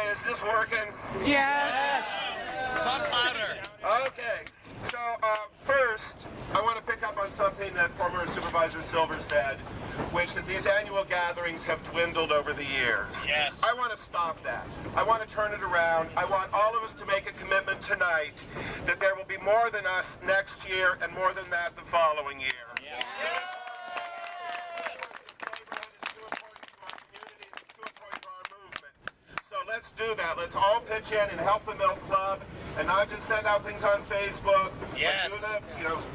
Okay, is this working? Yes. Talk louder. Okay, so first, I want to pick up on something that former Supervisor Silver said, which that these annual gatherings have dwindled over the years. Yes. I want to stop that. I want to turn it around. I want all of us to make a commitment tonight that there will be more than us next year and more than that the following year. Yes. So let's do that. Let's all pitch in and help the Milk Club, and not just send out things on Facebook. Yes. But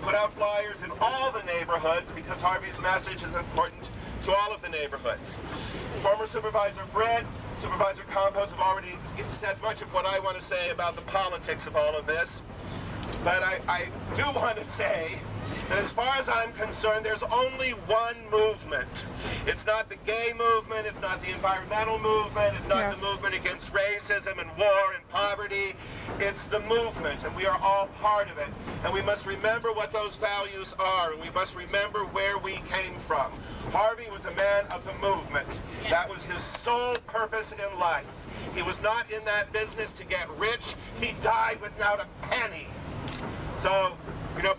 put out flyers in all the neighborhoods, because Harvey's message is important to all of the neighborhoods. Former Supervisor Britt, Supervisor Campos have already said much of what I want to say about the politics of all of this. But I do want to say that as far as I'm concerned, there's only one movement. It's not the gay movement, it's not the environmental movement, it's not the movement against racism and war and poverty. It's the movement, and we are all part of it. And we must remember what those values are, and we must remember where we came from. Harvey was a man of the movement. Yes. That was his sole purpose in life. He was not in that business to get rich. He died without a penny. So,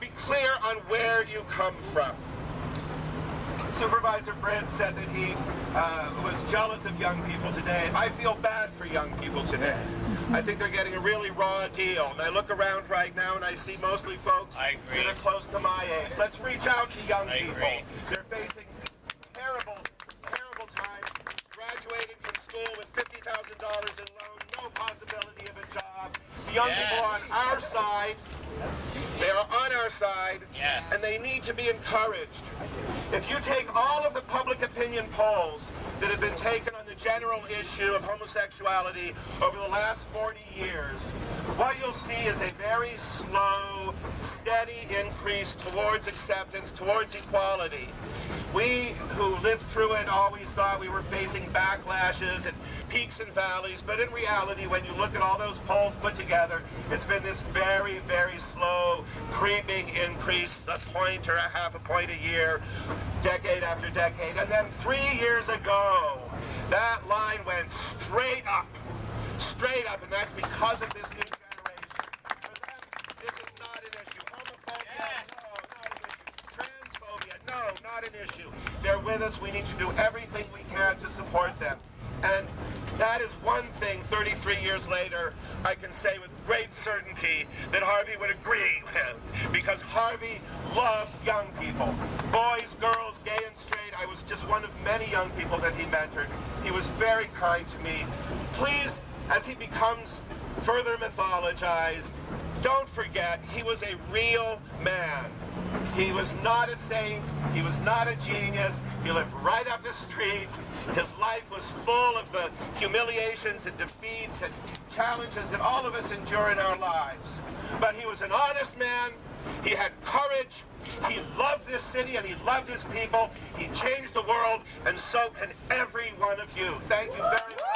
be clear on where you come from. Supervisor Britt said that he was jealous of young people today. I feel bad for young people today. I think they're getting a really raw deal. And I look around right now and I see mostly folks that are close to my age. Let's reach out to young people. They're facing terrible, terrible times, graduating from school with $50,000 in loan, no possibility of a job. The young people on our side, they are on our side, and they need to be encouraged. If you take all of the public opinion polls that have been taken on the general issue of homosexuality over the last 40 years, what you'll see is a very slow, steady increase towards acceptance, towards equality. We who lived through it always thought we were facing backlashes and peaks and valleys, but in reality, when you look at all those polls put together, it's been this very, very slow, creeping increase, a point or a half a point a year, decade after decade. And then 3 years ago, that line went straight up, and that's because of this new generation. For them, this is not an issue. Homophobia, no, not an issue. Transphobia, no, not an issue. They're with us. We need to do everything we can to support them. And that is one thing 33 years later I can say with great certainty that Harvey would agree with, because Harvey loved young people. Boys, girls, gay and straight. I was just one of many young people that he mentored. He was very kind to me. Please, as he becomes further mythologized, don't forget he was a real man. He was not a saint, he was not a genius, he lived right up the street. His life was full of the humiliations and defeats and challenges that all of us endure in our lives. But he was an honest man, he had courage, he loved this city and he loved his people, he changed the world, and so can every one of you. Thank you very much.